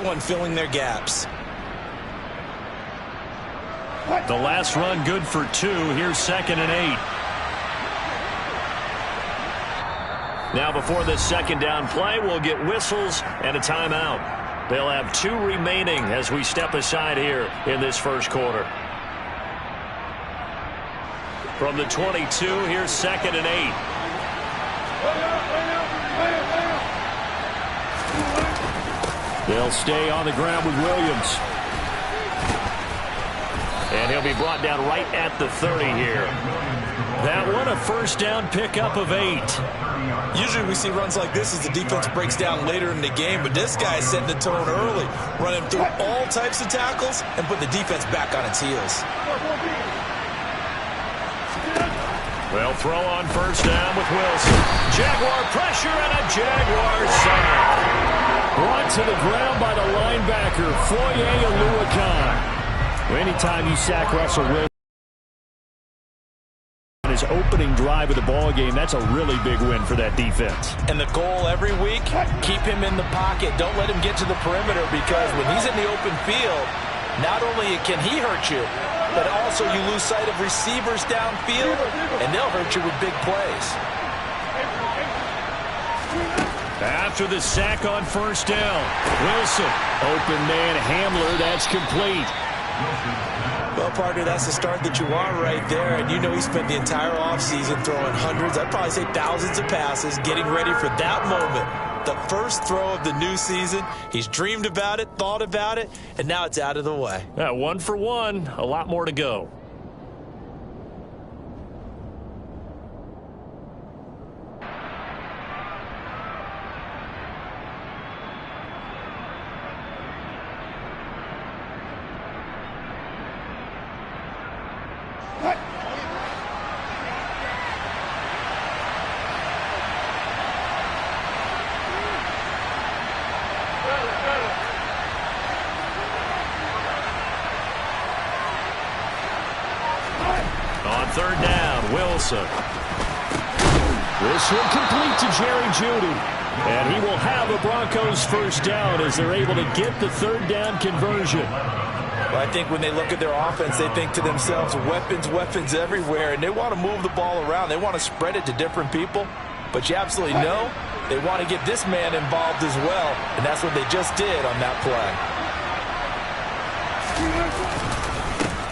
everyone filling their gaps. The last run good for 2. Here's 2nd and 8. Now before this second down play, we'll get whistles and a timeout. They'll have 2 remaining as we step aside here in this first quarter. From the 22, here's 2nd and 8. They'll stay on the ground with Williams. And he'll be brought down right at the 30 here. That one a first down pickup of 8. Usually we see runs like this as the defense breaks down later in the game, but this guy is setting the tone early, running through all types of tackles and putting the defense back on its heels. Well, throw on first down with Wilson. Jaguar pressure and a Jaguar sack. Brought to the ground by the linebacker, Foye Oluwakan. Anytime you sack Russell Wilson on his opening drive of the ball game, that's a really big win for that defense. And the goal every week, keep him in the pocket. Don't let him get to the perimeter, because when he's in the open field, not only can he hurt you, but also you lose sight of receivers downfield, and they'll hurt you with big plays. After the sack on first down, Wilson, open man Hamler, that's complete. Well, partner, that's the start that you want right there, and you know he spent the entire offseason throwing hundreds, I'd probably say thousands of passes, getting ready for that moment. The first throw of the new season. He's dreamed about it, thought about it, and now it's out of the way. 1 for 1, a lot more to go. Third down, Wilson. This one complete to Jerry Jeudy. And he will have a Broncos first down as they're able to get the third down conversion. Well, I think when they look at their offense, they think to themselves, weapons, weapons everywhere. And they want to move the ball around. They want to spread it to different people. But you absolutely know they want to get this man involved as well. And that's what they just did on that play.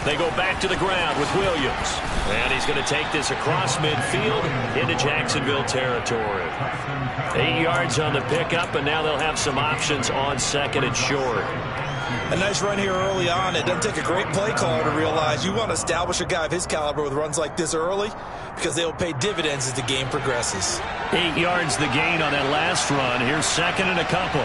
They go back to the ground with Williams. And he's going to take this across midfield into Jacksonville territory. 8 yards on the pickup, and now they'll have some options on 2nd and short. A nice run here early on. It doesn't take a great play caller to realize you want to establish a guy of his caliber with runs like this early, because they'll pay dividends as the game progresses. 8 yards the gain on that last run. Here's 2nd and a couple.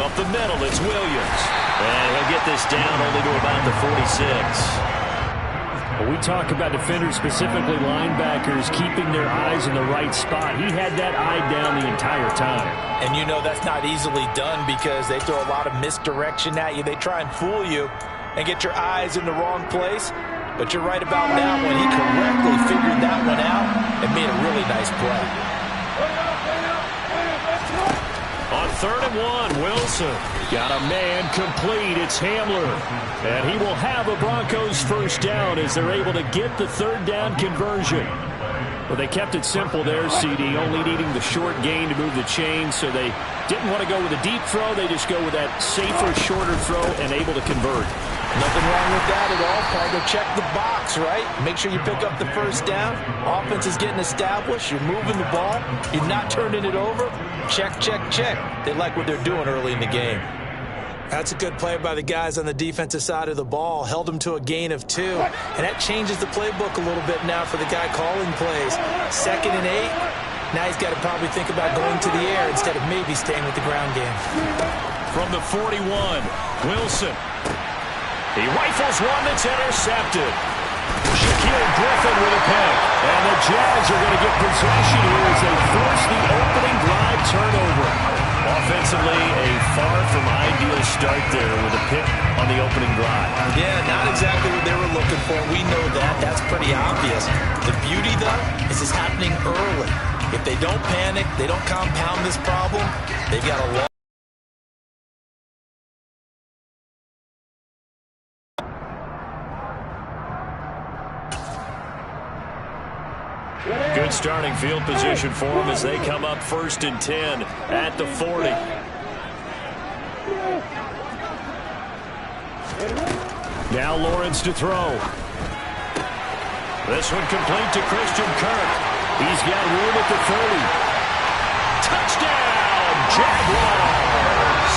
Up the middle, it's Williams. And he'll get this down only to about the 46. Well, we talk about defenders, specifically linebackers, keeping their eyes in the right spot. He had that eye down the entire time. And you know that's not easily done, because they throw a lot of misdirection at you. They try and fool you and get your eyes in the wrong place. But you're right about that one. He correctly figured that one out and made a really nice play. On 3rd and 1, Wilson got a man complete. It's Hamler. And he will have a Broncos first down as they're able to get the third down conversion. Well, they kept it simple there, CD, only needing the short gain to move the chains, so they didn't want to go with a deep throw. They just go with that safer, shorter throw and able to convert. Nothing wrong with that at all, partner. Check the box, right? Make sure you pick up the first down. Offense is getting established. You're moving the ball. You're not turning it over. Check, check, check. They like what they're doing early in the game. That's a good play by the guys on the defensive side of the ball. Held them to a gain of 2. And that changes the playbook a little bit now for the guy calling plays. 2nd and 8. Now he's got to probably think about going to the air instead of maybe staying with the ground game. From the 41, Wilson. He rifles one that's intercepted. Shaquille Griffin with a pick. And the Jags are going to get possession here as they force the opening drive turnover. Offensively, a far from ideal start there with a pick on the opening drive. Yeah, not exactly what they were looking for. We know that. That's pretty obvious. The beauty, though, is it's happening early. If they don't panic, they don't compound this problem, they've got a long starting field position for them as they come up 1st and 10 at the 40. Now Lawrence to throw. This one complete to Christian Kirk. He's got room at the 30. Touchdown, Jaguars!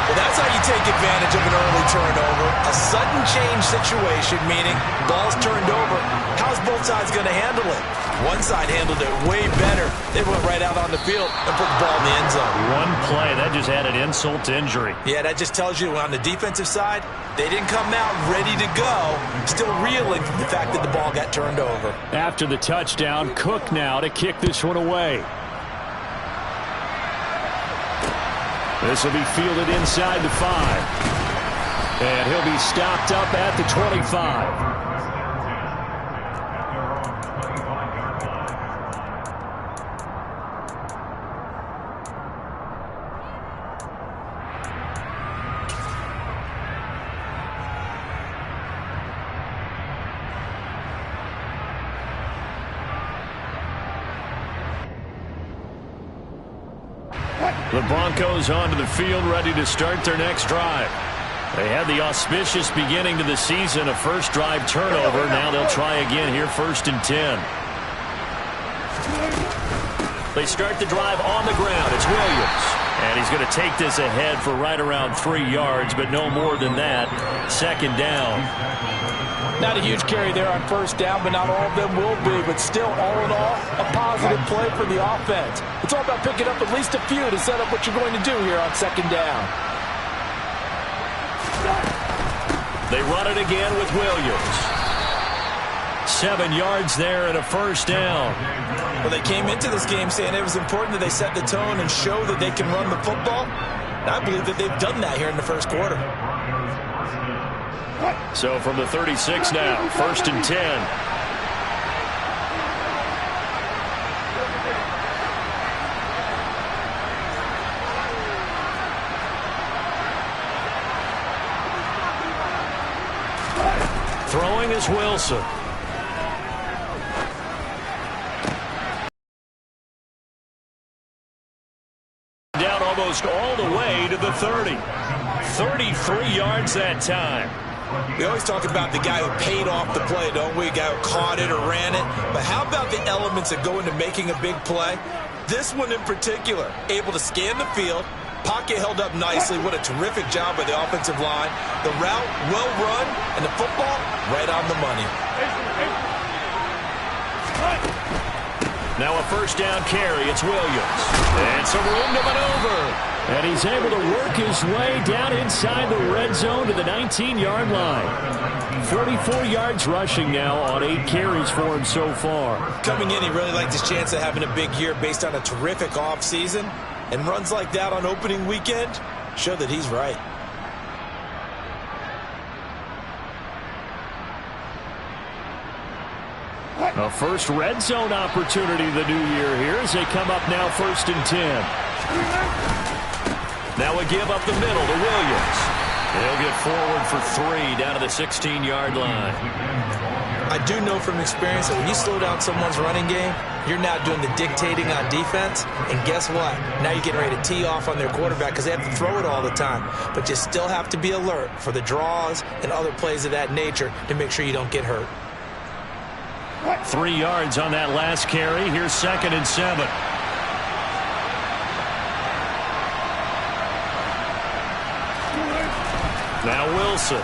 Well, that's how you take advantage of an early turnover. A sudden change situation, meaning ball's turned over. How's both sides going to handle it? One side handled it way better. They went right out on the field and put the ball in the end zone. One play, that just added insult to injury. Yeah, that just tells you on the defensive side, they didn't come out ready to go, still reeling from the fact that the ball got turned over. After the touchdown, Cook now to kick this one away. This will be fielded inside the 5. And he'll be stopped up at the 25. The Broncos onto the field, ready to start their next drive. They had the auspicious beginning to the season, a first drive turnover. Now they'll try again here, 1st and 10. They start the drive on the ground. It's Williams. And he's going to take this ahead for right around 3 yards, but no more than that. 2nd down. Not a huge carry there on 1st down, but not all of them will be. But still, all in all, a positive play for the offense. It's all about picking up at least a few to set up what you're going to do here on 2nd down. They run it again with Williams. 7 yards there and a 1st down. Well, they came into this game saying it was important that they set the tone and show that they can run the football. And I believe that they've done that here in the 1st quarter. So from the 36 now, 1st and 10. Throwing is Wilson. Down almost all the way to the 30. 33 yards that time. We always talk about the guy who paid off the play, don't we? A guy who caught it or ran it. But how about the elements that go into making a big play? This one in particular, able to scan the field, pocket held up nicely. What a terrific job by the offensive line. The route, well run, and the football, right on the money. Now a 1st down carry. It's Williams. And some room to maneuver. And he's able to work his way down inside the red zone to the 19-yard line. 44 yards rushing now on 8 carries for him so far. Coming in, he really liked his chance of having a big year based on a terrific offseason. And runs like that on opening weekend show that he's right. A first red zone opportunity the new year here as they come up now 1st and 10. Now a give up the middle to Williams. He'll get forward for 3 down to the 16-yard line. I do know from experience that when you slow down someone's running game, you're now doing the dictating on defense. And guess what? Now you're getting ready to tee off on their quarterback because they have to throw it all the time. But you still have to be alert for the draws and other plays of that nature to make sure you don't get hurt. 3 yards on that last carry. Here's 2nd and 7. Now Wilson.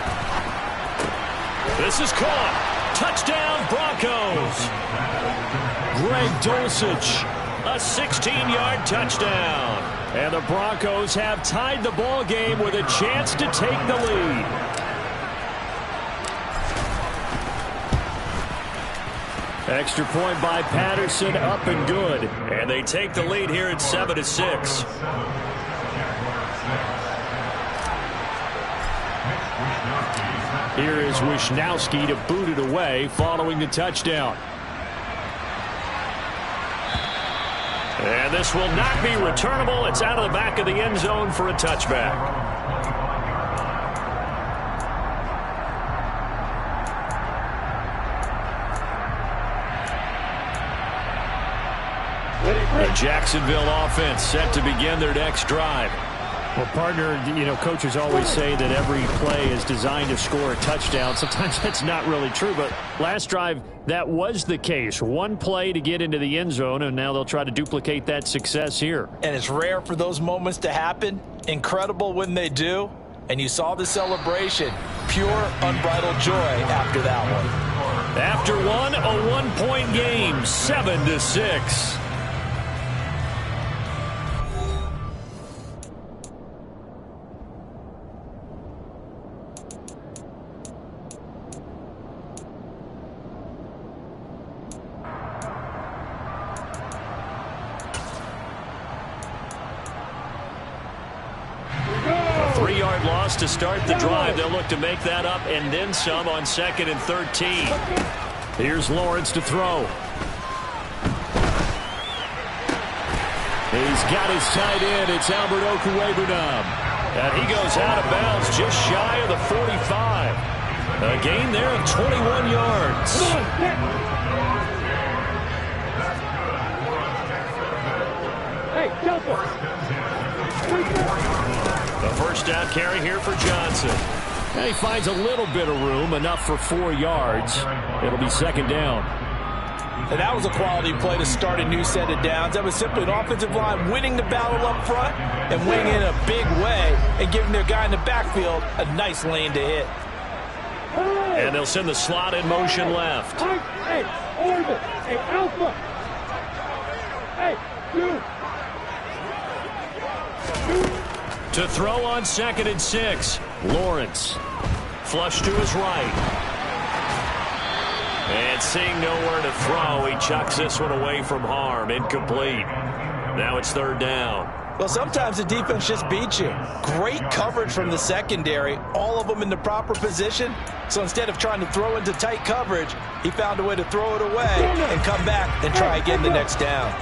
This is caught. Touchdown, Broncos. Greg Dulcich, a 16-yard touchdown. And the Broncos have tied the ball game with a chance to take the lead. Extra point by Patterson, up and good. And they take the lead here at 7-6. Here is Wisnowski to boot it away following the touchdown. And this will not be returnable. It's out of the back of the end zone for a touchback. The Jacksonville offense set to begin their next drive. Well, partner, coaches always say that every play is designed to score a touchdown. Sometimes that's not really true, but last drive, that was the case. One play to get into the end zone, and now they'll try to duplicate that success here. And it's rare for those moments to happen. Incredible when they do. And you saw the celebration. Pure, unbridled joy after that one. After one, a one-point game, 7-6. Three-yard loss to start the drive. They'll look to make that up and then some on 2nd and 13. Here's Lawrence to throw. He's got his tight end. It's Albert Okwuegbunam. And he goes out of bounds just shy of the 45. A gain there of 21 yards. Hey, jump The first down carry here for Johnson. And he finds a little bit of room, enough for 4 yards. It'll be 2nd down. And that was a quality play to start a new set of downs. That was simply an offensive line winning the battle up front and winning in a big way and giving their guy in the backfield a nice lane to hit. And they'll send the slot in motion left. Hey, orbit. Hey, alpha. Hey, two. To throw on 2nd and 6. Lawrence. Flush to his right. And seeing nowhere to throw, he chucks this one away from harm. Incomplete. Now it's 3rd down. Well, sometimes the defense just beats you. Great coverage from the secondary, all of them in the proper position. So instead of trying to throw into tight coverage, he found a way to throw it away and come back and try again the next down.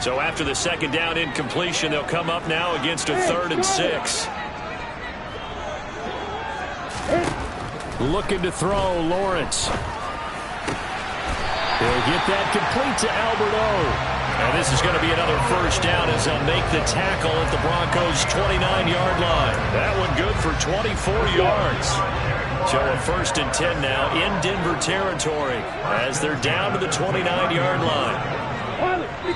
So after the 2nd down incompletion, they'll come up now against a 3rd and 6. Looking to throw, Lawrence. He'll get that complete to Albert O. And this is going to be another first down as they'll make the tackle at the Broncos' 29-yard line. That one good for 24 yards. So a 1st and 10 now in Denver territory as they're down to the 29-yard line.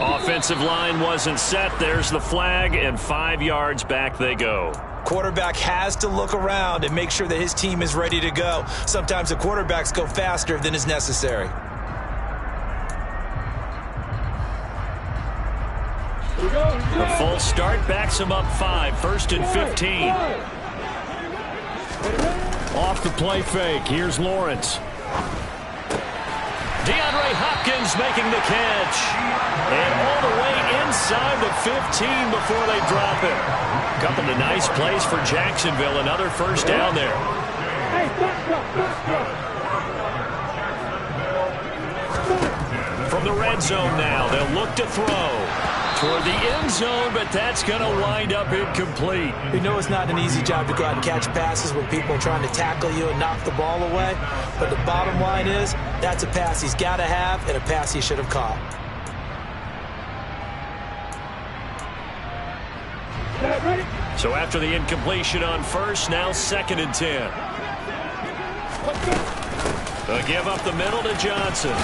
Offensive line wasn't set. There's the flag, and 5 yards back they go. Quarterback has to look around and make sure that his team is ready to go. Sometimes the quarterbacks go faster than is necessary. The full start backs him up 5, 1st and 15. Off the play fake. Here's Lawrence. DeAndre Hopkins making the catch. And all the way inside the 15 before they drop it. Couple of nice plays for Jacksonville. Another first down there. From the red zone now, they'll look to throw toward the end zone, but that's going to wind up incomplete. You know it's not an easy job to go out and catch passes when people are trying to tackle you and knock the ball away. But the bottom line is, that's a pass he's got to have and a pass he should have caught. So after the incompletion on 1st, now 2nd and 10. They'll give up the middle to Johnson.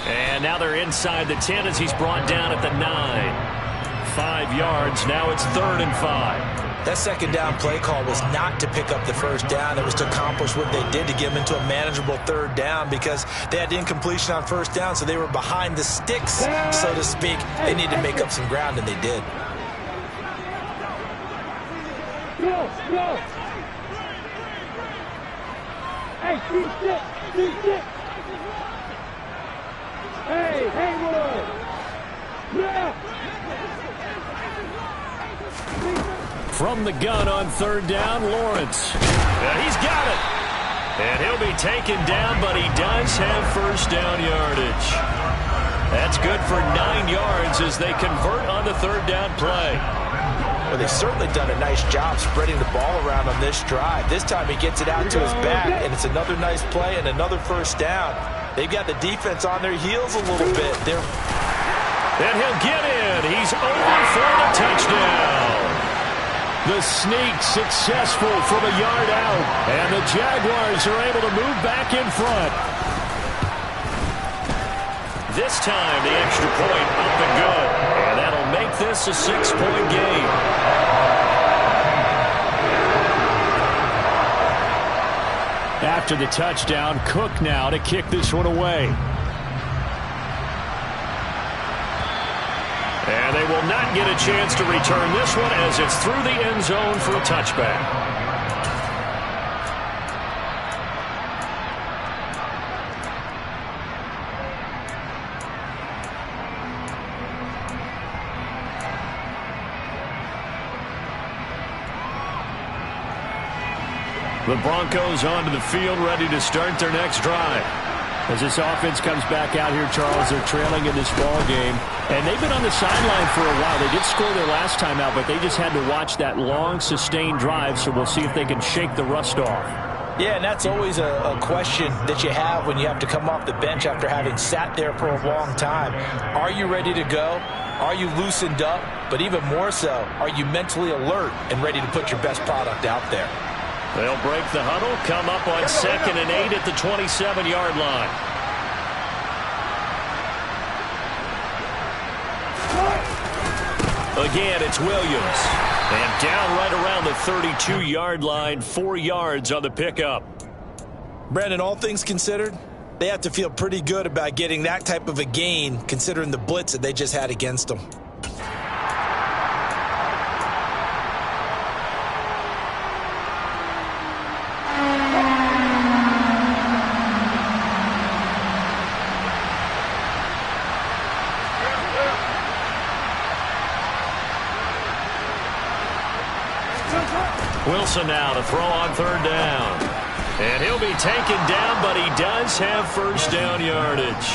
And now they're inside the 10 as he's brought down at the 9. 5 yards. Now it's 3rd and 5. That 2nd down play call was not to pick up the 1st down. It was to accomplish what they did to get them into a manageable 3rd down because they had incompletion on 1st down, so they were behind the sticks, so to speak. They needed to make up some ground, and they did. Go! Hey, D6! Hey, Haywood! Yeah! From the gun on 3rd down, Lawrence. Yeah, he's got it. And he'll be taken down, but he does have 1st down yardage. That's good for 9 yards as they convert on the 3rd down play. Well, they've certainly done a nice job spreading the ball around on this drive. This time he gets it out to his back, and it's another nice play and another 1st down. They've got the defense on their heels a little bit. And he'll get in. He's over for the touchdown. The sneak successful from a yard out. And the Jaguars are able to move back in front. This time, the extra point up and good. And that'll make this a 6-point game. After the touchdown, Cook now to kick this one away. And they will not get a chance to return this one as it's through the end zone for a touchback. The Broncos onto the field, ready to start their next drive. As this offense comes back out here, Charles, they're trailing in this ball game. And they've been on the sideline for a while. They did score their last time out, but they just had to watch that long, sustained drive, so we'll see if they can shake the rust off. Yeah, and that's always a question that you have when you have to come off the bench after having sat there for a long time. Are you ready to go? Are you loosened up? But even more so, are you mentally alert and ready to put your best product out there? They'll break the huddle, come up on 2nd and 8 at the 27-yard line. Again, it's Williams. And down right around the 32-yard line, 4 yards on the pickup. Brandon, all things considered, they have to feel pretty good about getting that type of a gain considering the blitz that they just had against them. Wilson now to throw on 3rd down. And he'll be taken down, but he does have first down yardage.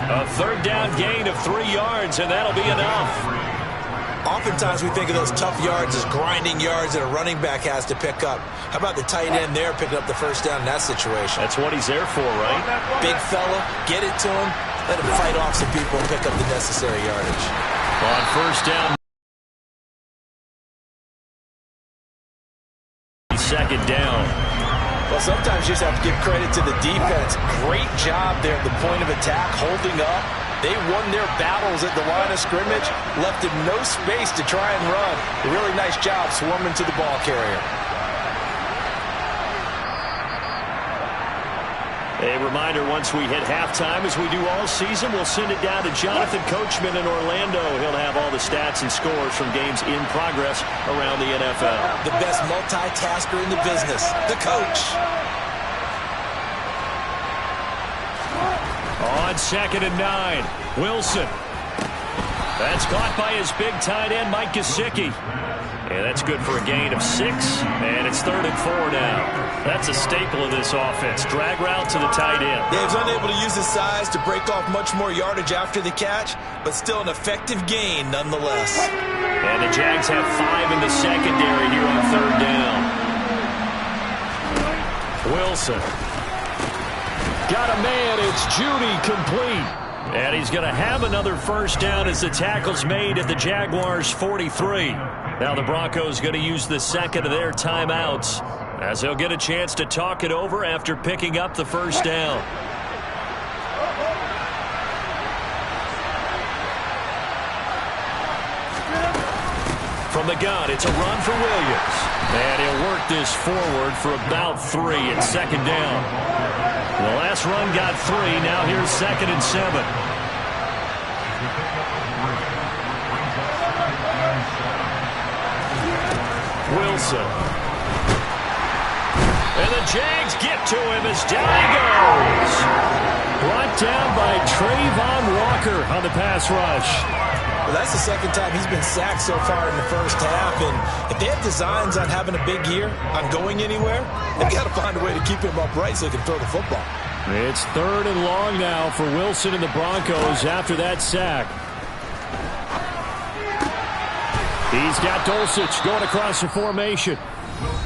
A 3rd down gain of 3 yards, and that'll be enough. Oftentimes we think of those tough yards as grinding yards that a running back has to pick up. How about the tight end there picking up the first down in that situation? That's what he's there for, right? Big fella, get it to him, let him fight off some people and pick up the necessary yardage. On 1st down. 2nd down. Well, sometimes you just have to give credit to the defense. Great job there at the point of attack, holding up. They won their battles at the line of scrimmage, left him no space to try and run. A really nice job swarming to the ball carrier. A reminder, once we hit halftime, as we do all season, we'll send it down to Jonathan Coachman in Orlando. He'll have all the stats and scores from games in progress around the NFL. The best multitasker in the business, the coach. On 2nd and 9, Wilson. That's caught by his big tight end, Mike Gesicki. And that's good for a gain of 6, and it's 3rd and 4 now. That's a staple of this offense. Drag route to the tight end. Yeah, he's unable to use his size to break off much more yardage after the catch, but still an effective gain nonetheless. And the Jags have 5 in the secondary here on 3rd down. Wilson. Got a man. It's Judy complete. And he's going to have another first down as the tackle's made at the Jaguars' 43. Now the Broncos going to use the second of their timeouts as they'll get a chance to talk it over after picking up the first down. From the gun, it's a run for Williams. And he'll work this forward for about 3 at 2nd down. The last run got 3. Now here's 2nd and 7. Wilson. And the Jags get to him as down he goes. Brought down by Trayvon Walker on the pass rush. Well, that's the 2nd time he's been sacked so far in the first half. And if they have designs on having a big year, on going anywhere, they've got to find a way to keep him upright so he can throw the football. It's 3rd and long now for Wilson and the Broncos after that sack. He's got Dulcich going across the formation.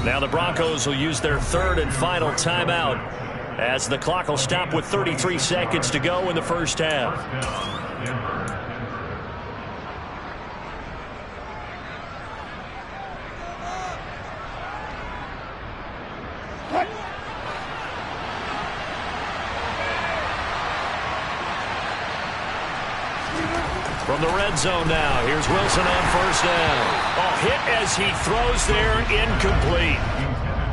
Now the Broncos will use their 3rd and final timeout as the clock will stop with 33 seconds to go in the first half. From the red zone now, here's Wilson on first down. Oh, hit as he throws there, incomplete.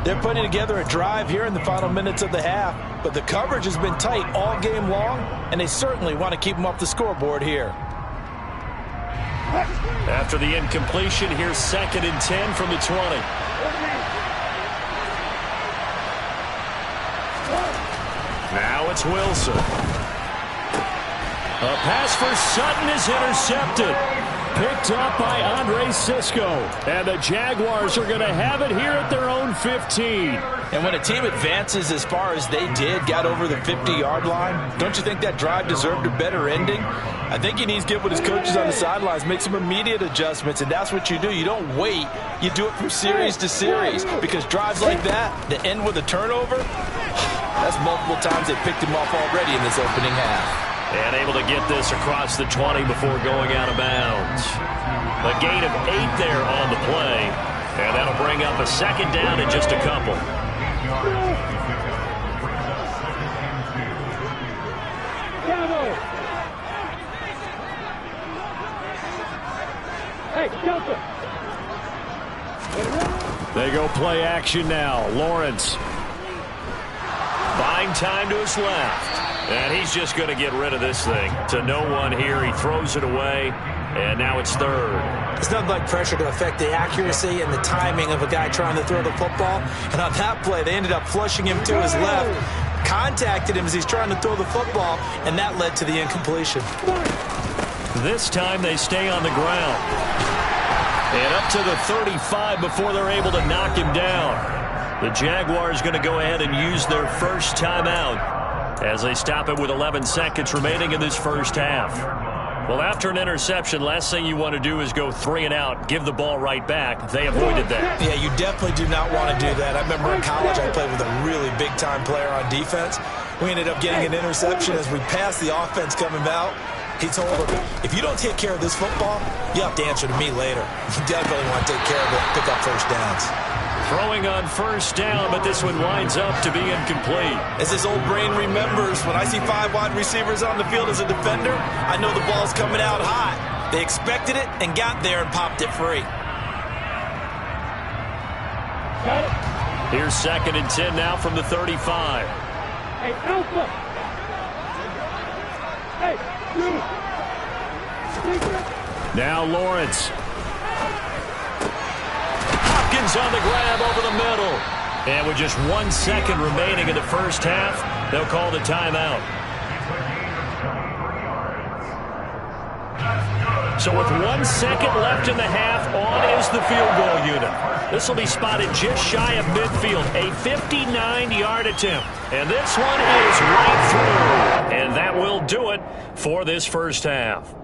They're putting together a drive here in the final minutes of the half, but the coverage has been tight all game long, and they certainly want to keep them off the scoreboard here. After the incompletion, here's 2nd and 10 from the 20. Now it's Wilson. A pass for Sutton is intercepted. Picked up by Andre Sisco. And the Jaguars are going to have it here at their own 15. And when a team advances as far as they did, got over the 50-yard line, don't you think that drive deserved a better ending? I think he needs to get with his coaches on the sidelines, make some immediate adjustments, and that's what you do. You don't wait. You do it from series to series, because drives like that end with a turnover, that's multiple times they picked him off already in this opening half. And able to get this across the 20 before going out of bounds. A gain of 8 there on the play. And that'll bring up a 2nd down in just a couple. Hey, Delta. They go play action now. Lawrence. Buying time to his left. And he's just going to get rid of this thing. To no one here. He throws it away. And now it's 3rd. It's nothing like pressure to affect the accuracy and the timing of a guy trying to throw the football. And on that play, they ended up flushing him to his left, contacted him as he's trying to throw the football, and that led to the incompletion. This time they stay on the ground. And up to the 35 before they're able to knock him down. The Jaguars going to go ahead and use their first timeout as they stop it with 11 seconds remaining in this first half. Well, after an interception, last thing you want to do is go 3 and out, give the ball right back. They avoided that. Yeah, you definitely do not want to do that. I remember in college I played with a really big-time player on defense. We ended up getting an interception as we passed the offense coming out. He told him, if you don't take care of this football, you have to answer to me later. You definitely want to take care of it, pick up first downs. Throwing on first down, but this one winds up to be incomplete. As this old brain remembers, when I see 5 wide receivers on the field as a defender, I know the ball's coming out hot. They expected it and got there and popped it free. Here's 2nd and 10 now from the 35. Hey, Alpha. Hey, now Lawrence. Hopkins on the grab over the middle. And with just 1 second remaining in the first half, they'll call the timeout. So with 1 second left in the half, on is the field goal unit. This will be spotted just shy of midfield, a 59-yard attempt. And this one is right through. And that will do it for this first half.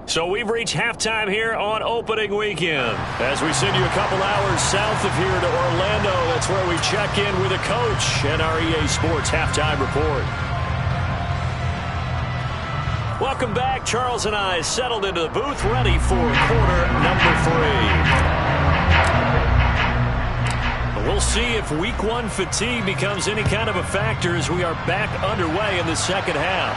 So we've reached halftime here on opening weekend. As we send you a couple hours south of here to Orlando, that's where we check in with a coach and our EA Sports halftime report. Welcome back. Charles and I settled into the booth, ready for quarter number 3. We'll see if week 1 fatigue becomes any kind of a factor as we are back underway in the second half.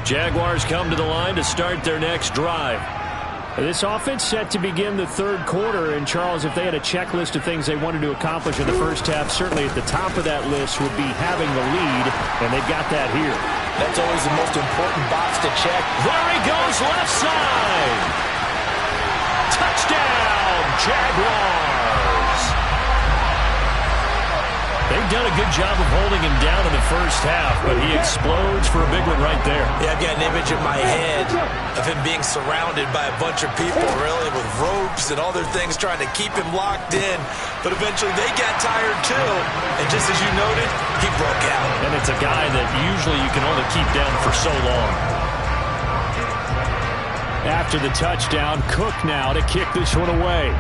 Jaguars come to the line to start their next drive. This offense set to begin the 3rd quarter. And, Charles, if they had a checklist of things they wanted to accomplish in the first half, certainly at the top of that list would be having the lead, and they've got that here. That's always the most important box to check. There he goes, left side. Touchdown, Jaguars. They've done a good job of holding him down in the first half, but he explodes for a big one right there. Yeah, I've got an image in my head of him being surrounded by a bunch of people, really, with ropes and other things trying to keep him locked in. But eventually they got tired, too. And just as you noted, he broke out. And it's a guy that usually you can only keep down for so long. After the touchdown, Cook now to kick this one away.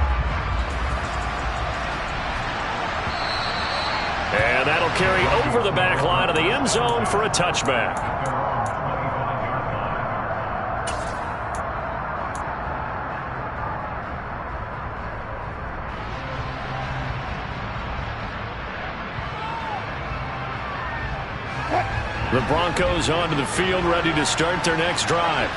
And that'll carry over the back line of the end zone for a touchback. The Broncos onto the field, ready to start their next drive.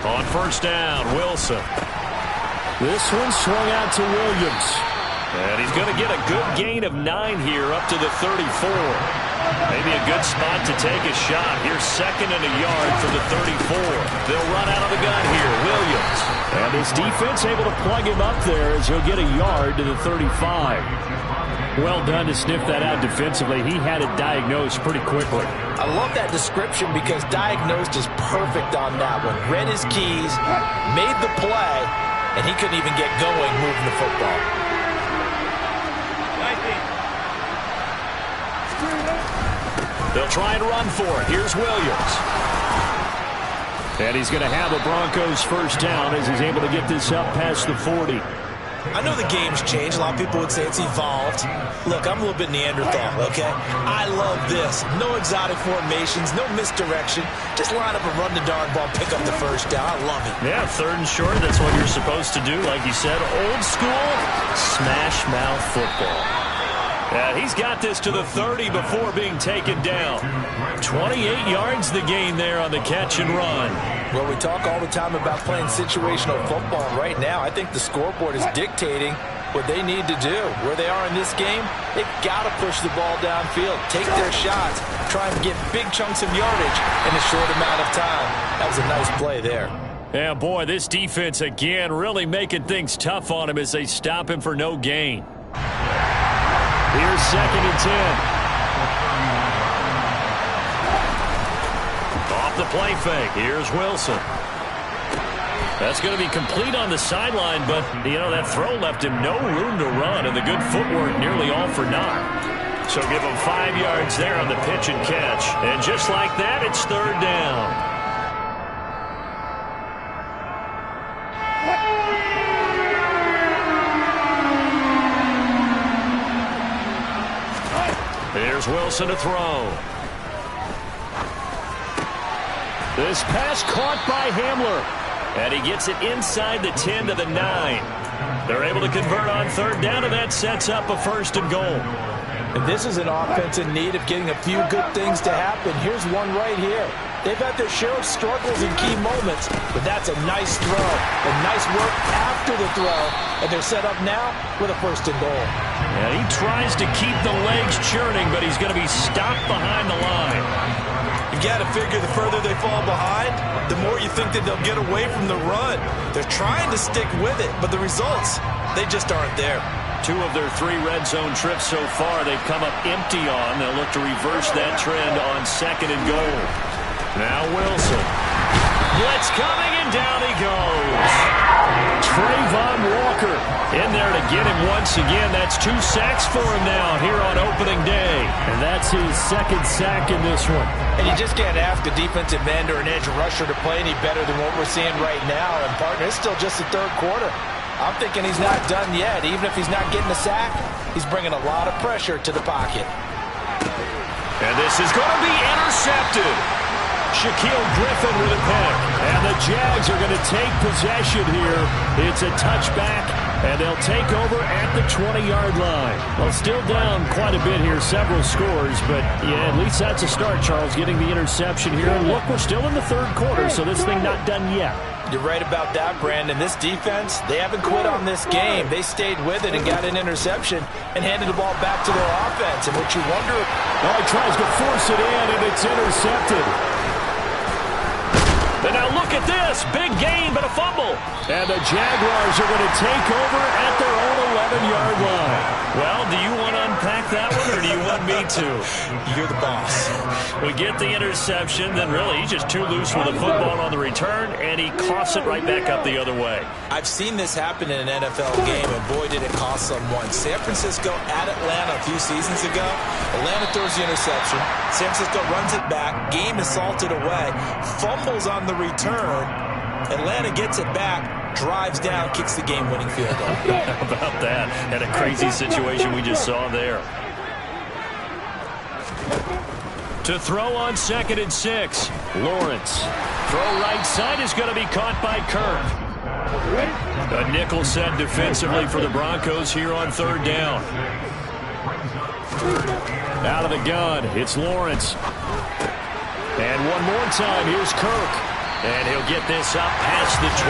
On first down, Wilson. This one swung out to Williams. And he's going to get a good gain of 9 here up to the 34. Maybe a good spot to take a shot. Here's 2nd and a yard from the 34. They'll run out of the gun here. Williams. And his defense able to plug him up there as he'll get a yard to the 35. Well done to sniff that out defensively. He had it diagnosed pretty quickly. I love that description because diagnosed is perfect on that one. Read his keys, made the play, and he couldn't even get going moving the football. They'll try and run for it. Here's Williams. And he's going to have a Broncos first down as he's able to get this up past the 40. I know the game's changed. A lot of people would say it's evolved. Look, I'm a little bit Neanderthal, okay? I love this. No exotic formations, no misdirection. Just line up and run the darn ball, pick up the first down. I love it. Yeah, 3rd and short, that's what you're supposed to do. Like you said, old school, smash mouth football. Yeah, he's got this to the 30 before being taken down. 28 yards the gain there on the catch and run. Well, we talk all the time about playing situational football. Right now, I think the scoreboard is dictating what they need to do. Where they are in this game, they've got to push the ball downfield, take their shots, try and get big chunks of yardage in a short amount of time. That was a nice play there. Yeah, boy, this defense again really making things tough on him as they stop him for no gain. Here's 2nd and 10. Off the play fake. Here's Wilson. That's going to be complete on the sideline, but, you know, that throw left him no room to run, and the good footwork nearly all for naught. So give him 5 yards there on the pitch and catch. And just like that, it's 3rd down. Here's Wilson to throw. This pass caught by Hamler. And he gets it inside the 10 to the 9. They're able to convert on 3rd down, and that sets up a 1st and goal. And this is an offense in need of getting a few good things to happen. Here's one right here. They've had their share of struggles in key moments, but that's a nice throw. A nice work after the throw, and they're set up now with a 1st and goal. And he tries to keep the legs churning, but he's going to be stopped behind the line. You got to figure the further they fall behind, the more you think that they'll get away from the run. They're trying to stick with it, but the results, they just aren't there. 2 of their 3 red zone trips so far, they've come up empty on. They'll look to reverse that trend on 2nd and goal. Now Wilson. Blitz coming, and down he goes. Trayvon Walker in there to get him once again. That's 2 sacks for him now here on opening day. And that's his 2nd sack in this one. And you just can't ask a defensive end or an edge rusher to play any better than what we're seeing right now. And, partner, it's still just the 3rd quarter. I'm thinking he's not done yet. Even if he's not getting a sack, he's bringing a lot of pressure to the pocket. And this is going to be intercepted. Shaquille Griffin with a pick. And the Jags are going to take possession here. It's a touchback, and they'll take over at the 20-yard line. Well, still down quite a bit here, several scores, but yeah, at least that's a start, Charles, getting the interception here. And look, we're still in the 3rd quarter, so this thing not done yet. You're right about that, Brandon. This defense, they haven't quit on this game. They stayed with it and got an interception and handed the ball back to their offense. And what you wonder... Oh, he tries to force it in, and it's intercepted. And now look at this. Big gain, but a fumble. And the Jaguars are going to take over at their own 11-yard line. Well, do you want to unpack that one, or do you want me to? You're the boss. We get the interception, then really he's just too loose with the football on the return, and he coughs it right back up the other way. I've seen this happen in an NFL game, and boy, did it cost someone. San Francisco at Atlanta a few seasons ago. Atlanta throws the interception. San Francisco runs it back. Game is salted away. Fumbles on the return. Atlanta gets it back, drives down, kicks the game-winning field goal. How about that? And a crazy situation we just saw there. To throw on 2nd and 6. Lawrence. Throw right side is going to be caught by Kirk. A nickel set defensively for the Broncos here on 3rd down. Out of the gun, it's Lawrence. And one more time, here's Kirk. And he'll get this up past the 25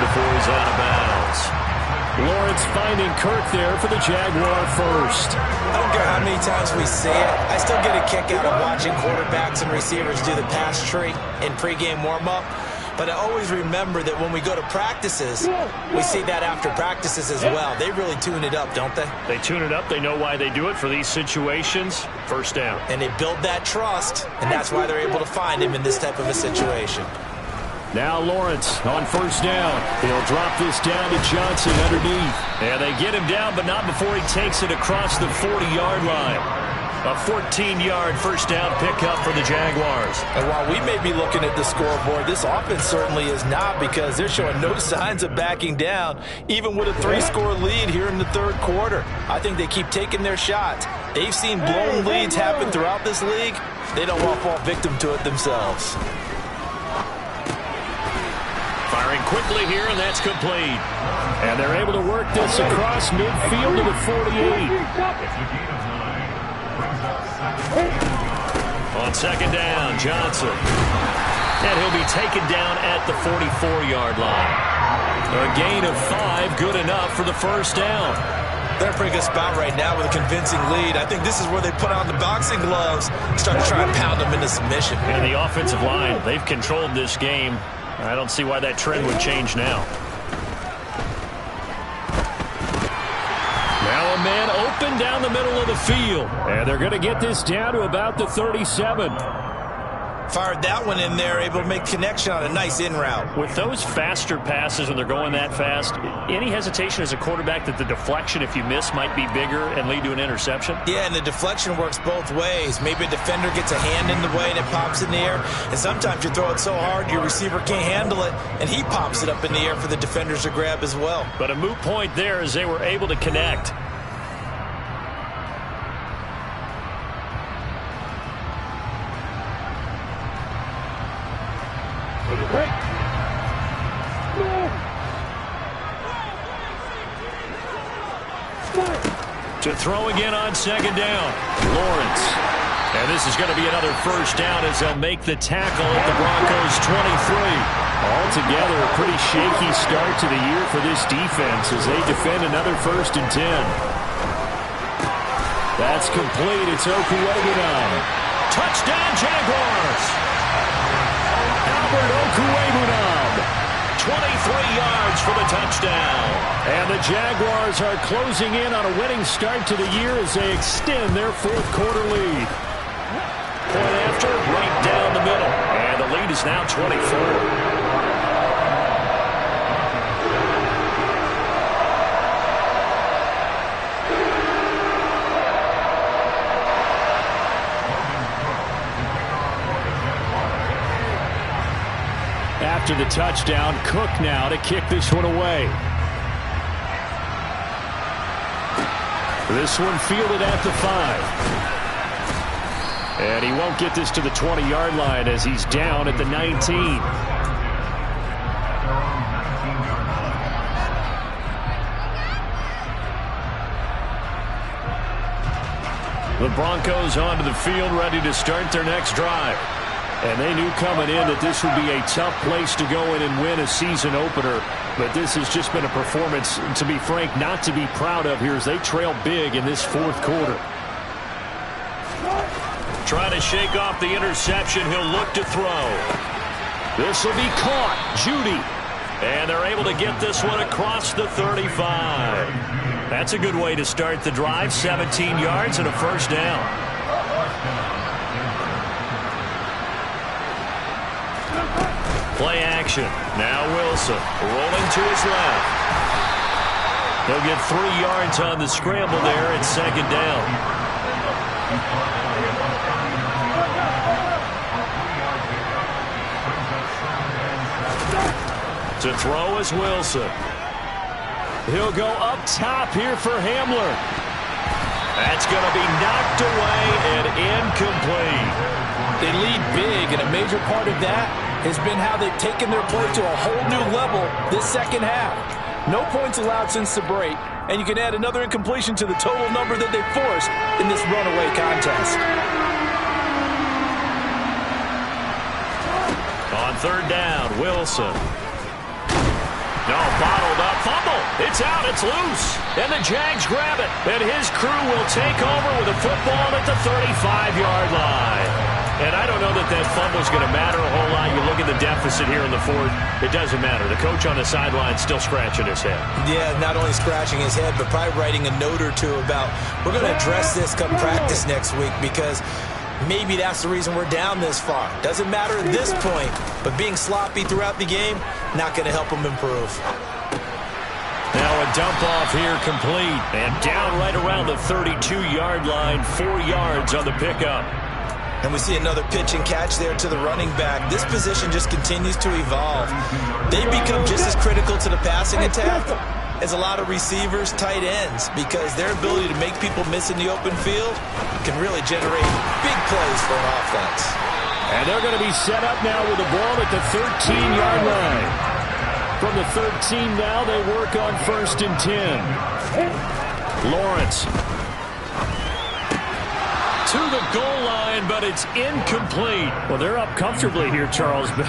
before he's out of bounds. Lawrence finding Kirk there for the Jaguar first. I don't care how many times we see it. I still get a kick out of watching quarterbacks and receivers do the pass tree in pregame warm-up. But I always remember that when we go to practices, we see that after practices as well. They really tune it up, don't they? They tune it up. They know why they do it for these situations. First down. And they build that trust, and that's why they're able to find him in this type of a situation. Now Lawrence on first down. He'll drop this down to Johnson underneath. And they get him down, but not before he takes it across the 40-yard line. A 14-yard first down pickup for the Jaguars. And while we may be looking at the scoreboard, this offense certainly is not, because they're showing no signs of backing down, even with a 3-score lead here in the third quarter. I think they keep taking their shots. They've seen blown leads happen throughout this league. They don't want to fall victim to it themselves. Firing quickly here, and that's complete. And they're able to work this across midfield to the 48. On second down, Johnson. And he'll be taken down at the 44-yard line. A gain of 5, good enough for the first down. They're in a pretty good spot right now with a convincing lead. I think this is where they put on the boxing gloves, start to try and pound them into submission. And the offensive line, they've controlled this game. I don't see why that trend would change now. Now a man open down the middle of the field. And they're going to get this down to about the 37. Fired that one in there, able to make connection on a nice in route. With those faster passes when they're going that fast, any hesitation as a quarterback that the deflection, if you miss, might be bigger and lead to an interception? Yeah, and the deflection works both ways. Maybe a defender gets a hand in the way and it pops in the air. And sometimes you throw it so hard your receiver can't handle it, and he pops it up in the air for the defenders to grab as well. But a moot point there as they were able to connect. To throw again on second down, Lawrence. And this is going to be another first down as they'll make the tackle at the Broncos' 23. Altogether, a pretty shaky start to the year for this defense as they defend another 1st and 10. That's complete. It's Okuegbunam. Touchdown, Jaguars! Albert Okuegbunam. 23 yards for the touchdown. And the Jaguars are closing in on a winning start to the year as they extend their 4th quarter lead. Point after, right down the middle. And the lead is now 24. After the touchdown, Cook now to kick this one away. This one fielded at the 5. And he won't get this to the 20-yard line as he's down at the 19. The Broncos onto the field, ready to start their next drive. And they knew coming in that this would be a tough place to go in and win a season opener. But this has just been a performance, to be frank, not to be proud of here as they trail big in this 4th quarter. Trying to shake off the interception. He'll look to throw. This will be caught. Judy. And they're able to get this one across the 35. That's a good way to start the drive. 17 yards and a first down. Play action. Now Wilson rolling to his left. He'll get 3 yards on the scramble there at second down. To throw is Wilson. He'll go up top here for Hamler. That's going to be knocked away and incomplete. They lead big, and a major part of that has been how they've taken their play to a whole new level this second half. No points allowed since the break, and you can add another incompletion to the total number that they forced in this runaway contest. On third down, Wilson. No, bottled up, fumble. It's out, it's loose. And the Jags grab it. And his crew will take over with a football at the 35-yard line. And I don't know that that fumble's going to matter a whole lot. You look at the deficit here in the fourth, it doesn't matter. The coach on the sideline still scratching his head. Yeah, not only scratching his head, but probably writing a note or two about, we're going to address this come practice next week, because maybe that's the reason we're down this far. Doesn't matter at this point, but being sloppy throughout the game, not going to help them improve. Now a dump off here complete. And down right around the 32-yard line, 4 yards on the pickup. And we see another pitch and catch there to the running back. This position just continues to evolve. They become just as critical to the passing attack as a lot of receivers, tight ends, because their ability to make people miss in the open field can really generate big plays for an offense. And they're going to be set up now with the ball at the 13-yard line. From the 13 now, they work on 1st and 10. Lawrence to the goal line, but it's incomplete. Well, they're up comfortably here, Charles, but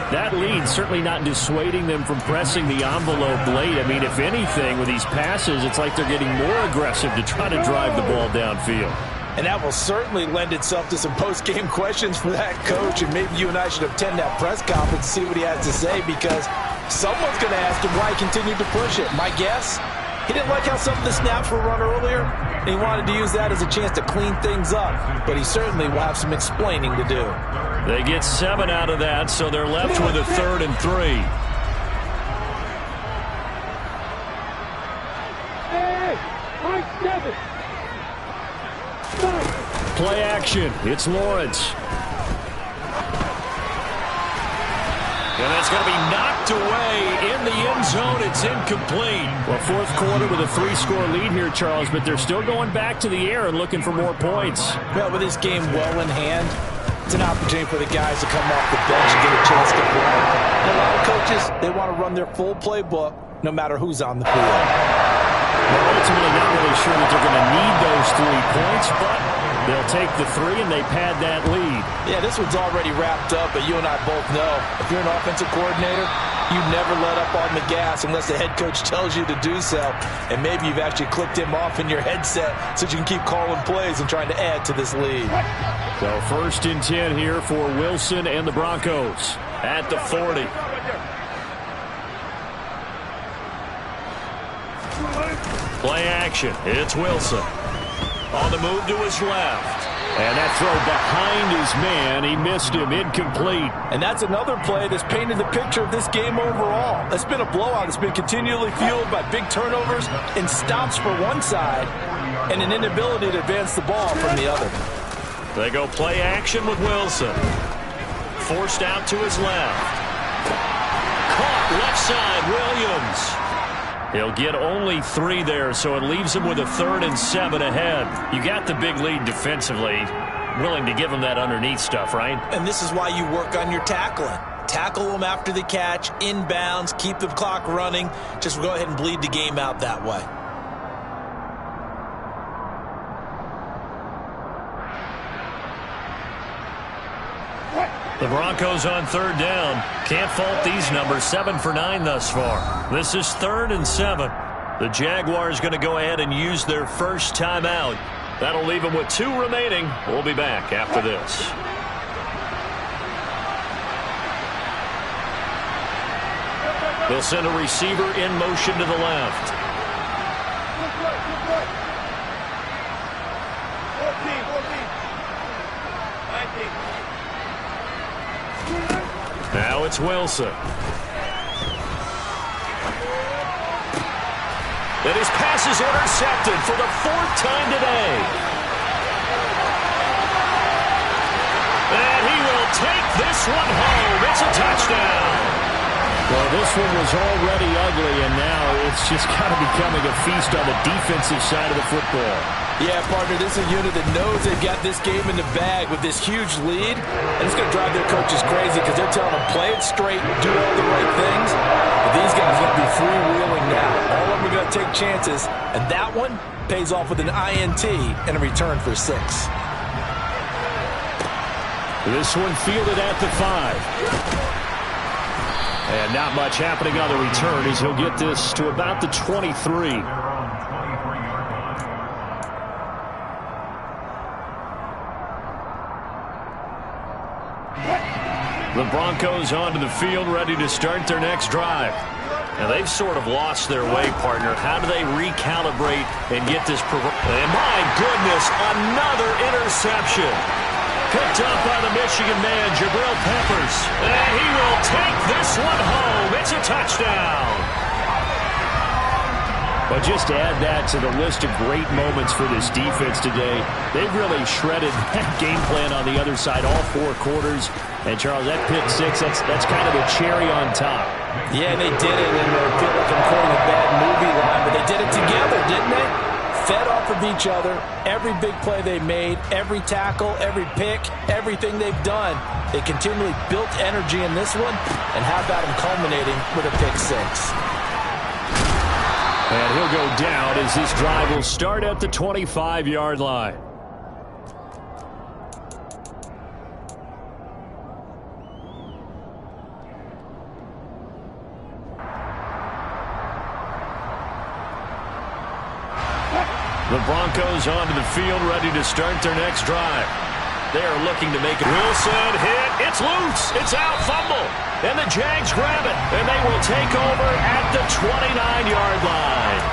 that lead certainly not dissuading them from pressing the envelope late. I mean, if anything, with these passes, it's like they're getting more aggressive to try to drive the ball downfield. And that will certainly lend itself to some post-game questions for that coach, and maybe you and I should attend that press conference and see what he has to say, because someone's going to ask him why he continued to push it. My guess, he didn't like how some of the snaps were run earlier, and he wanted to use that as a chance to clean things up. But he certainly will have some explaining to do. They get 7 out of that, so they're left with a 3rd and 3. Hey, Mike 7. Play action. It's Lawrence. And that's going to be knocked away in the end zone. It's incomplete. Well, fourth quarter with a 3-score lead here, Charles, but they're still going back to the air and looking for more points. Well, with this game well in hand, it's an opportunity for the guys to come off the bench and get a chance to play. And a lot of coaches, they want to run their full playbook no matter who's on the field. They're ultimately not really sure that they're going to need those 3 points, but they'll take the 3 and they pad that lead. Yeah, this one's already wrapped up, but you and I both know if you're an offensive coordinator, you never let up on the gas unless the head coach tells you to do so. And maybe you've actually clicked him off in your headset so you can keep calling plays and trying to add to this lead. So 1st and 10 here for Wilson and the Broncos at the 40. Play action. It's Wilson. On the move to his left. And that throw behind his man. He missed him. Incomplete. And that's another play that's painted the picture of this game overall. It's been a blowout. It's been continually fueled by big turnovers and stops for one side and an inability to advance the ball from the other. They go play action with Wilson. Forced out to his left. Caught left side, Williams. He'll get only 3 there, so it leaves him with a 3rd and 7 ahead. You got the big lead defensively. Willing to give him that underneath stuff, right? And this is why you work on your tackling. Tackle them after the catch, inbounds, keep the clock running. Just go ahead and bleed the game out that way. The Broncos on 3rd down. Can't fault these numbers. 7 for 9 thus far. This is 3rd and 7. The Jaguars going to go ahead and use their first timeout. That'll leave them with 2 remaining. We'll be back after this. They'll send a receiver in motion to the left. Now it's Wilson. And his pass is intercepted for the 4th time today. And he will take this one home. It's a touchdown. Well, this one was already ugly, and now it's just kind of becoming a feast on the defensive side of the football. Yeah, partner, this is a unit that knows they've got this game in the bag with this huge lead, and it's going to drive their coaches crazy because they're telling them play it straight, do all the right things. But these guys are going to be freewheeling now take chances, and that one pays off with an INT and a return for 6. This one fielded at the 5. And not much happening on the return as he'll get this to about the 23. The Broncos onto the field, ready to start their next drive. Now, they've sort of lost their way, partner. How do they recalibrate and get this? And my goodness, another interception. Picked up by the Michigan man, Jabril Peppers. And he will take this one home. It's a touchdown. But just to add that to the list of great moments for this defense today, they've really shredded that game plan on the other side all 4 quarters. And, Charles, that pick 6, that's kind of the cherry on top. Yeah, they did it, and I feel like I'm quoting a bad movie line, but they did it together, didn't they? Fed off of each other, every big play they made, every tackle, every pick, everything they've done. They continually built energy in this one, and how about them culminating with a pick 6? And he'll go down as this drive will start at the 25-yard line. The Broncos onto the field, ready to start their next drive. They are looking to make it. Wilson hit. It's loose. It's out. Fumble. And the Jags grab it. And they will take over at the 29-yard line.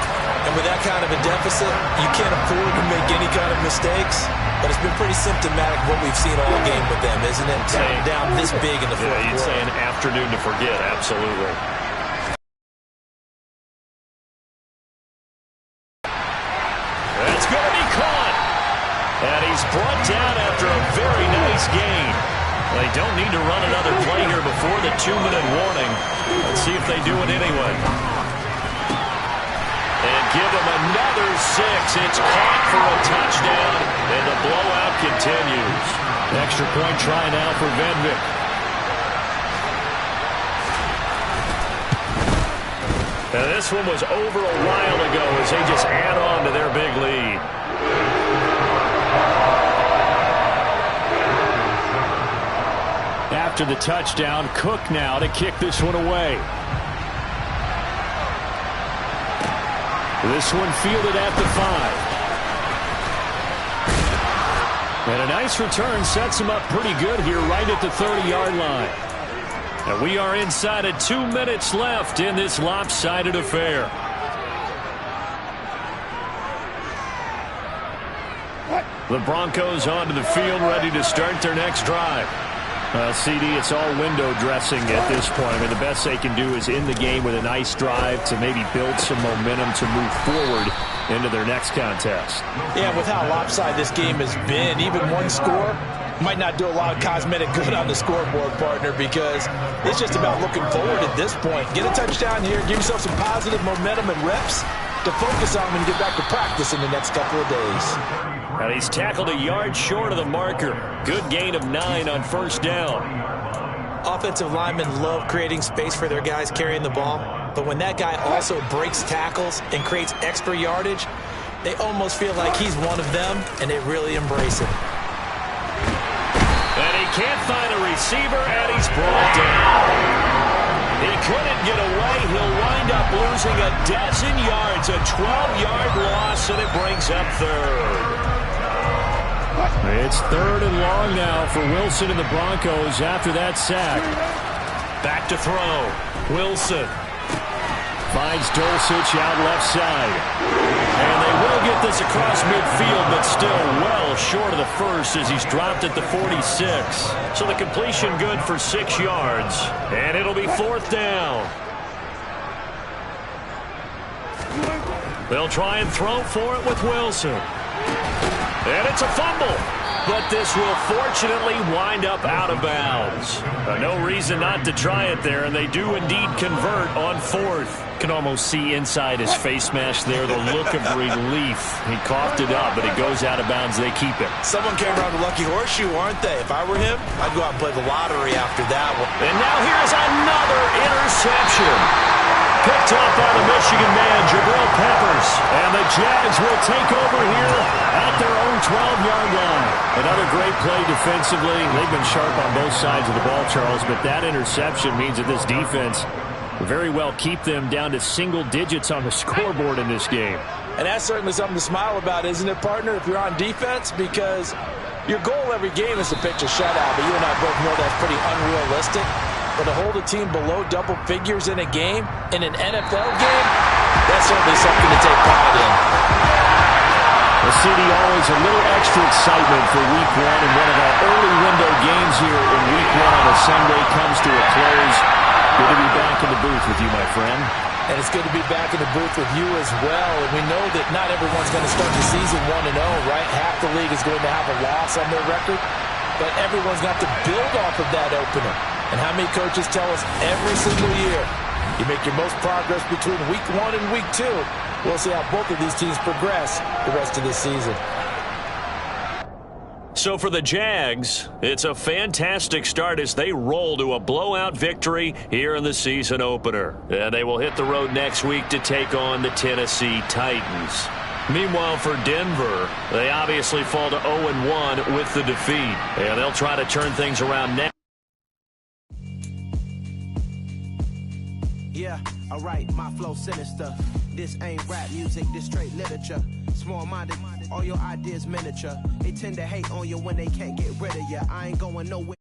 And with that kind of a deficit, you can't afford to make any kind of mistakes. But it's been pretty symptomatic of what we've seen all game with them, isn't it? Down this big in the fourth quarter. You'd say an afternoon to forget. Absolutely. That's going to be caught. And he's brought down after a very nice gain. They don't need to run another play here before the 2-minute warning. Let's see if they do it anyway. And give him another 6. It's caught for a touchdown, and the blowout continues. Extra point try now for Venvik. And this one was over a while ago as they just add on to their big lead. After the touchdown, Cook now to kick this one away. This one fielded at the 5. And a nice return sets him up pretty good here right at the 30-yard line. And we are inside of 2 minutes left in this lopsided affair. The Broncos onto the field, ready to start their next drive. CD, it's all window dressing at this point. I mean, the best they can do is end the game with a nice drive to maybe build some momentum to move forward into their next contest. Yeah, with how lopsided this game has been, even one score might not do a lot of cosmetic good on the scoreboard, partner, because it's just about looking forward at this point. Get a touchdown here, give yourself some positive momentum and reps to focus on when you get back to practice in the next couple of days. And he's tackled a yard short of the marker. Good gain of 9 on first down. Offensive linemen love creating space for their guys carrying the ball, but when that guy also breaks tackles and creates extra yardage, they almost feel like he's one of them, and they really embrace it. And he can't find a receiver, and he's brought down. He couldn't get away. He'll wind up losing a dozen yards, a 12-yard loss, and it brings up third. It's 3rd and long now for Wilson and the Broncos after that sack. Back to throw. Wilson finds Dulcich out left side. And they will get this across midfield, but still well short of the first as he's dropped at the 46. So the completion good for 6 yards. And it'll be 4th down. They'll try and throw for it with Wilson. And it's a fumble. But this will fortunately wind up out of bounds. No reason not to try it there, and they do indeed convert on 4th. Can almost see inside his face mask there, the look of relief. He coughed it up, but it goes out of bounds. They keep it. Someone came around the lucky horseshoe, aren't they? If I were him, I'd go out and play the lottery after that one. And now here's another interception. Picked up by the Michigan man, Jabril Peppers. And the Jags will take over here at their own 12-yard line. Another great play defensively. They've been sharp on both sides of the ball, Charles, but that interception means that this defense will very well keep them down to single digits on the scoreboard in this game. And that's certainly something to smile about, isn't it, partner, if you're on defense? Because your goal every game is to pitch a shutout, but you and I both know that's pretty unrealistic. But to hold a team below double figures in a game, in an NFL game, that's certainly something to take pride in. The city always a little extra excitement for Week 1, and one of our early window games here in Week 1 on a Sunday comes to a close. Good to be back in the booth with you, my friend. And it's good to be back in the booth with you as well. And we know that not everyone's going to start the season 1-0, right? Half the league is going to have a loss on their record. But everyone's got to build off of that opener. And how many coaches tell us every single year, you make your most progress between Week 1 and Week 2. We'll see how both of these teams progress the rest of this season. So for the Jags, it's a fantastic start as they roll to a blowout victory here in the season opener. And they will hit the road next week to take on the Tennessee Titans. Meanwhile, for Denver, they obviously fall to 0-1 with the defeat. And they'll try to turn things around next. Yeah, alright, my flow sinister. This ain't rap music, this straight literature. Small-minded, all your ideas miniature. They tend to hate on you when they can't get rid of you. I ain't going nowhere.